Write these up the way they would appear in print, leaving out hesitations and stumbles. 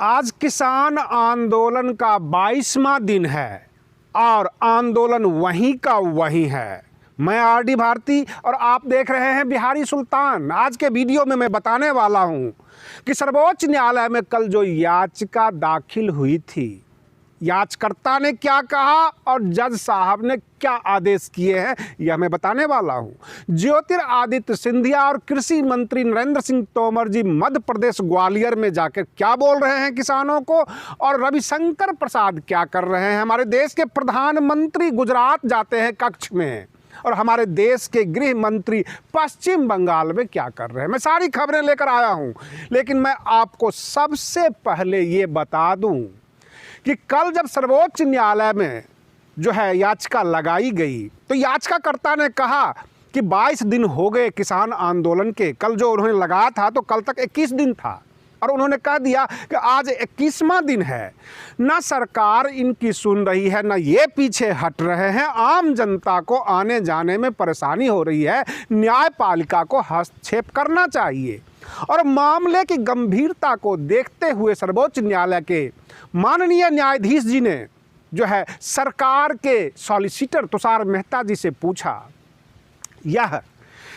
आज किसान आंदोलन का 22वां दिन है और आंदोलन वहीं का वहीं है। मैं आरडी भारती और आप देख रहे हैं बिहारी सुल्तान। आज के वीडियो में मैं बताने वाला हूं कि सर्वोच्च न्यायालय में कल जो याचिका दाखिल हुई थी, याचिकाकर्ता ने क्या कहा और जज साहब ने क्या आदेश किए हैं, यह मैं बताने वाला हूं। ज्योतिरादित्य सिंधिया और कृषि मंत्री नरेंद्र सिंह तोमर जी मध्य प्रदेश ग्वालियर में जाकर क्या बोल रहे हैं किसानों को, और रविशंकर प्रसाद क्या कर रहे हैं। हमारे देश के प्रधानमंत्री गुजरात जाते हैं कक्ष में, और हमारे देश के गृह मंत्री पश्चिम बंगाल में क्या कर रहे हैं। मैं सारी खबरें लेकर आया हूं, लेकिन मैं आपको सबसे पहले ये बता दूं कि कल जब सर्वोच्च न्यायालय में जो है याचिका लगाई गई, तो याचिकाकर्ता ने कहा कि 22 दिन हो गए किसान आंदोलन के। कल जो उन्होंने लगाया था तो कल तक 21 दिन था, और उन्होंने कह दिया कि आज 21वां दिन है। ना सरकार इनकी सुन रही है, ना ये पीछे हट रहे हैं। आम जनता को आने जाने में परेशानी हो रही है। न्यायपालिका को हस्तक्षेप करना चाहिए। और मामले की गंभीरता को देखते हुए सर्वोच्च न्यायालय के माननीय न्यायाधीश जी ने जो है सरकार के सॉलिसिटर तुषार मेहता जी से पूछा, यह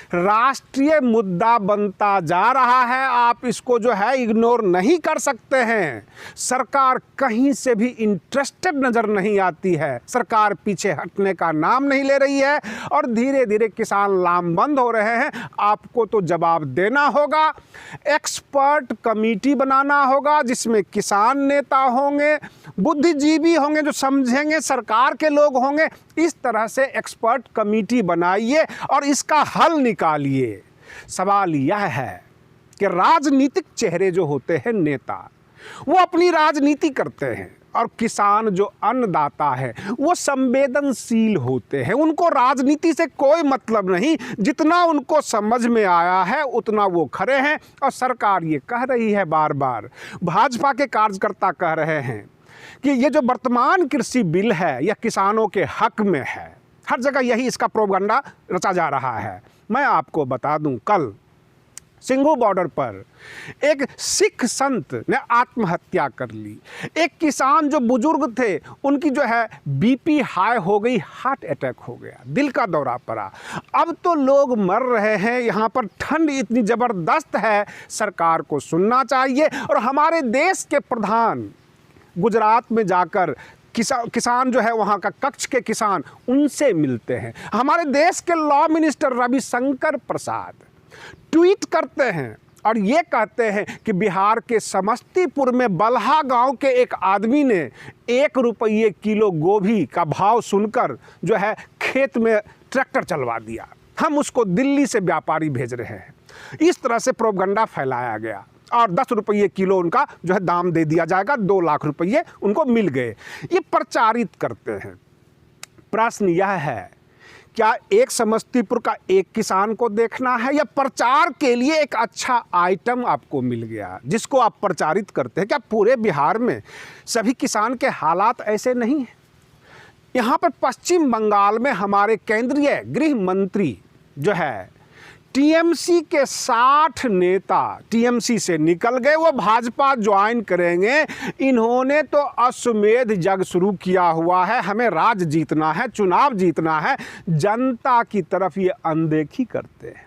राष्ट्रीय मुद्दा बनता जा रहा है, आप इसको जो है इग्नोर नहीं कर सकते हैं। सरकार कहीं से भी इंटरेस्टेड नज़र नहीं आती है। सरकार पीछे हटने का नाम नहीं ले रही है और धीरे धीरे किसान लामबंद हो रहे हैं। आपको तो जवाब देना होगा। एक्सपर्ट कमेटी बनाना होगा जिसमें किसान नेता होंगे, बुद्धिजीवी होंगे जो समझेंगे, सरकार के लोग होंगे। इस तरह से एक्सपर्ट कमेटी बनाइए और इसका हल निकालिए। सवाल यह है कि राजनीतिक चेहरे जो होते हैं, नेता, वो अपनी राजनीति करते हैं, और किसान जो अन्नदाता है वो संवेदनशील होते हैं। उनको राजनीति से कोई मतलब नहीं। जितना उनको समझ में आया है उतना वो खड़े हैं। और सरकार ये कह रही है बार बार, भाजपा के कार्यकर्ता कह रहे हैं कि ये जो वर्तमान कृषि बिल है यह किसानों के हक में है। हर जगह यही इसका प्रोपगंडा रचा जा रहा है। मैं आपको बता दूं, कल सिंघू बॉर्डर पर एक सिख संत ने आत्महत्या कर ली। एक किसान जो बुजुर्ग थे, उनकी जो है बीपी हाई हो गई, हार्ट अटैक हो गया, दिल का दौरा पड़ा। अब तो लोग मर रहे हैं। यहाँ पर ठंड इतनी ज़बरदस्त है, सरकार को सुनना चाहिए। और हमारे देश के प्रधान गुजरात में जाकर किसान जो है वहाँ का कक्ष के किसान, उनसे मिलते हैं। हमारे देश के लॉ मिनिस्टर रविशंकर प्रसाद ट्वीट करते हैं और ये कहते हैं कि बिहार के समस्तीपुर में बलहा गांव के एक आदमी ने 1 रुपये किलो गोभी का भाव सुनकर जो है खेत में ट्रैक्टर चलवा दिया। हम उसको दिल्ली से व्यापारी भेज रहे हैं। इस तरह से प्रोपगंडा फैलाया गया और 10 रुपये किलो उनका जो है दाम दे दिया जाएगा। 2 लाख रुपये उनको मिल गए। ये प्रचारित करते हैं। प्रश्न यह है, क्या एक समस्तीपुर का एक किसान को देखना है, या प्रचार के लिए एक अच्छा आइटम आपको मिल गया जिसको आप प्रचारित करते हैं? क्या पूरे बिहार में सभी किसान के हालात ऐसे नहीं हैं? यहाँ पर पश्चिम बंगाल में हमारे केंद्रीय गृह मंत्री जो है, टीएमसी के 60 नेता टीएमसी से निकल गए, वो भाजपा ज्वाइन करेंगे। इन्होंने तो अश्वमेध यज्ञ शुरू किया हुआ है। हमें राज जीतना है, चुनाव जीतना है। जनता की तरफ ये अनदेखी करते हैं।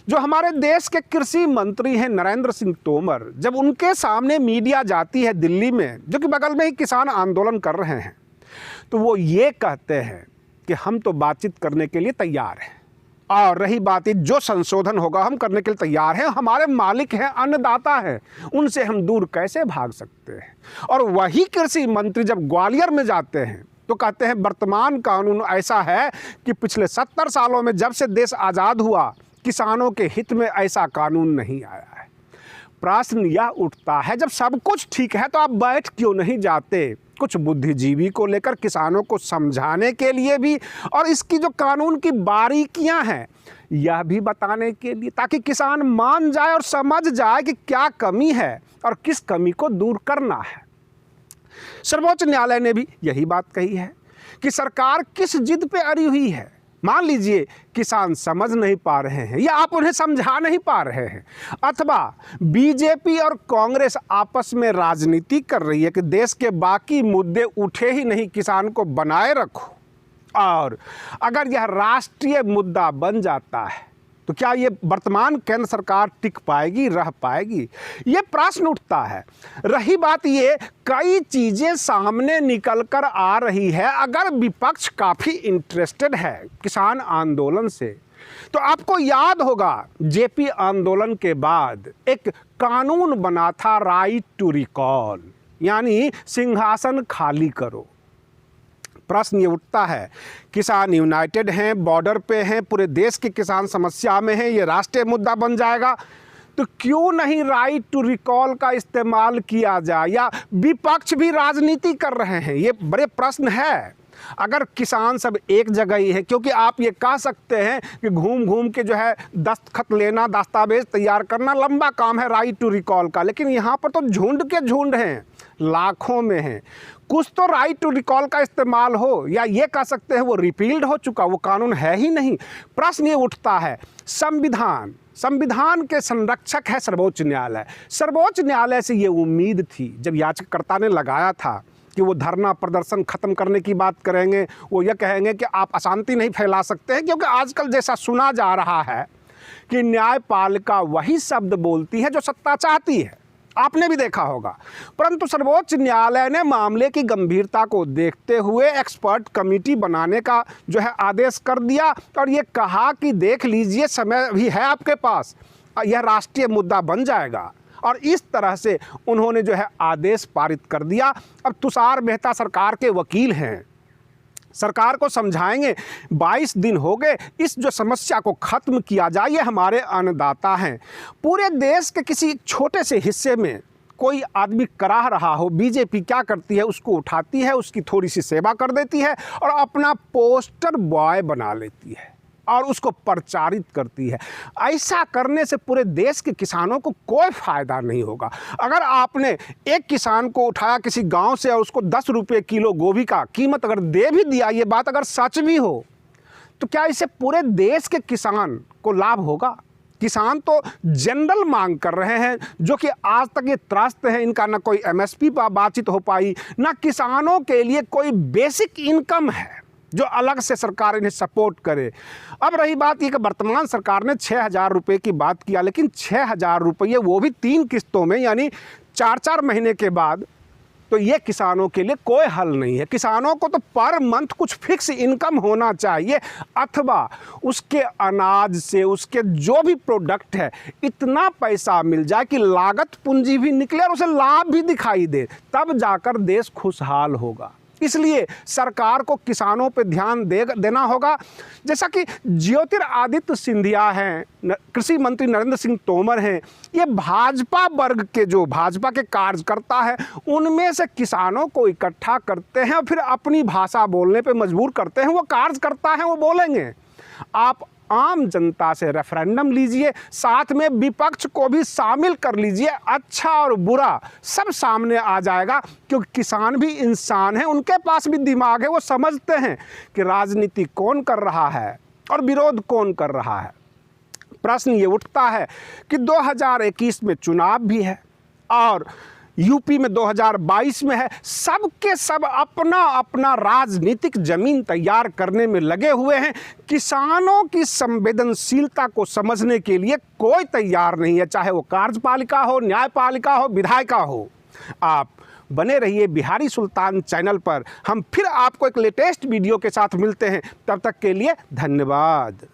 जो हमारे देश के कृषि मंत्री हैं नरेंद्र सिंह तोमर, जब उनके सामने मीडिया जाती है दिल्ली में, जो कि बगल में ही किसान आंदोलन कर रहे हैं, तो वो ये कहते हैं कि हम तो बातचीत करने के लिए तैयार हैं, और रही बात जो संशोधन होगा हम करने के लिए तैयार हैं। हमारे मालिक हैं, अन्नदाता हैं, उनसे हम दूर कैसे भाग सकते हैं। और वही कृषि मंत्री जब ग्वालियर में जाते हैं तो कहते हैं वर्तमान कानून ऐसा है कि पिछले 70 सालों में जब से देश आज़ाद हुआ, किसानों के हित में ऐसा कानून नहीं आया है। प्रश्न यह उठता है, जब सब कुछ ठीक है तो आप बैठ क्यों नहीं जाते कुछ बुद्धिजीवी को लेकर, किसानों को समझाने के लिए भी, और इसकी जो कानून की बारीकियां हैं यह भी बताने के लिए, ताकि किसान मान जाए और समझ जाए कि क्या कमी है और किस कमी को दूर करना है। सर्वोच्च न्यायालय ने भी यही बात कही है कि सरकार किस जिद पे अड़ी हुई है। मान लीजिए किसान समझ नहीं पा रहे हैं या आप उन्हें समझा नहीं पा रहे हैं, अथवा बीजेपी और कांग्रेस आपस में राजनीति कर रही है कि देश के बाकी मुद्दे उठे ही नहीं, किसान को बनाए रखो, और अगर यह राष्ट्रीय मुद्दा बन जाता है तो क्या ये वर्तमान केंद्र सरकार टिक पाएगी, रह पाएगी? ये प्रश्न उठता है। रही बात ये, कई चीज़ें सामने निकल कर आ रही है। अगर विपक्ष काफ़ी इंटरेस्टेड है किसान आंदोलन से, तो आपको याद होगा जेपी आंदोलन के बाद एक कानून बना था, राइट टू रिकॉल, यानी सिंहासन खाली करो। प्रश्न ये उठता है, किसान यूनाइटेड हैं, बॉर्डर पे हैं, पूरे देश के किसान समस्या में हैं, ये राष्ट्रीय मुद्दा बन जाएगा, तो क्यों नहीं राइट टू रिकॉल का इस्तेमाल किया जाए? या विपक्ष भी राजनीति कर रहे हैं? ये बड़े प्रश्न है। अगर किसान सब एक जगह ही है, क्योंकि आप ये कह सकते हैं कि घूम घूम के जो है दस्तखत लेना, दस्तावेज तैयार करना लंबा काम है राइट टू रिकॉल का, लेकिन यहाँ पर तो झुंड के झुंड हैं, लाखों में हैं। कुछ तो राइट टू रिकॉल का इस्तेमाल हो, या ये कह सकते हैं वो रिपील्ड हो चुका, वो कानून है ही नहीं। प्रश्न ये उठता है, संविधान के संरक्षक है सर्वोच्च न्यायालय। सर्वोच्च न्यायालय से ये उम्मीद थी जब याचिकाकर्ता ने लगाया था कि वो धरना प्रदर्शन खत्म करने की बात करेंगे, वो ये कहेंगे कि आप अशांति नहीं फैला सकते हैं, क्योंकि आजकल जैसा सुना जा रहा है कि न्यायपालिका वही शब्द बोलती है जो सत्ता चाहती है, आपने भी देखा होगा। परंतु सर्वोच्च न्यायालय ने मामले की गंभीरता को देखते हुए एक्सपर्ट कमेटी बनाने का जो है आदेश कर दिया, और ये कहा कि देख लीजिए समय भी है आपके पास, यह राष्ट्रीय मुद्दा बन जाएगा। और इस तरह से उन्होंने जो है आदेश पारित कर दिया। अब तुषार मेहता सरकार के वकील हैं, सरकार को समझाएंगे, 22 दिन हो गए, इस जो समस्या को ख़त्म किया जाए, ये हमारे अन्नदाता हैं। पूरे देश के किसी छोटे से हिस्से में कोई आदमी कराह रहा हो, बीजेपी क्या करती है, उसको उठाती है, उसकी थोड़ी सी सेवा कर देती है और अपना पोस्टर बॉय बना लेती है और उसको प्रचारित करती है। ऐसा करने से पूरे देश के किसानों को कोई फ़ायदा नहीं होगा। अगर आपने एक किसान को उठाया किसी गांव से और उसको 10 रुपये किलो गोभी का कीमत अगर दे भी दिया, ये बात अगर सच भी हो, तो क्या इससे पूरे देश के किसान को लाभ होगा? किसान तो जनरल मांग कर रहे हैं, जो कि आज तक ये त्रस्त हैं, इनका ना कोई MSP पर बातचीत हो पाई, ना किसानों के लिए कोई बेसिक इनकम है जो अलग से सरकार इन्हें सपोर्ट करे। अब रही बात ये कि वर्तमान सरकार ने 6,000 रुपये की बात किया, लेकिन 6,000 रुपये वो भी 3 किस्तों में, यानी 4-4 महीने के बाद, तो ये किसानों के लिए कोई हल नहीं है। किसानों को तो पर मंथ कुछ फिक्स इनकम होना चाहिए, अथवा उसके अनाज से, उसके जो भी प्रोडक्ट है, इतना पैसा मिल जाए कि लागत पूंजी भी निकले और उसे लाभ भी दिखाई दे, तब जाकर देश खुशहाल होगा। इसलिए सरकार को किसानों पर ध्यान देना होगा। जैसा कि ज्योतिरादित्य सिंधिया हैं, कृषि मंत्री नरेंद्र सिंह तोमर हैं, ये भाजपा वर्ग के, जो भाजपा के कार्यकर्ता हैं, उनमें से किसानों को इकट्ठा करते हैं और फिर अपनी भाषा बोलने पे मजबूर करते हैं। वो कार्यकर्ता हैं, वो बोलेंगे। आप आम जनता से रेफरेंडम लीजिए, साथ में विपक्ष को भी शामिल कर लीजिए, अच्छा और बुरा सब सामने आ जाएगा, क्योंकि किसान भी इंसान हैं, उनके पास भी दिमाग है, वो समझते हैं कि राजनीति कौन कर रहा है और विरोध कौन कर रहा है। प्रश्न ये उठता है कि 2021 में चुनाव भी है और यूपी में 2022 में है, सबके सब अपना अपना राजनीतिक जमीन तैयार करने में लगे हुए हैं। किसानों की संवेदनशीलता को समझने के लिए कोई तैयार नहीं है, चाहे वो कार्यपालिका हो, न्यायपालिका हो, विधायिका हो। आप बने रहिए बिहारी सुल्तान चैनल पर, हम फिर आपको एक लेटेस्ट वीडियो के साथ मिलते हैं। तब तक के लिए धन्यवाद।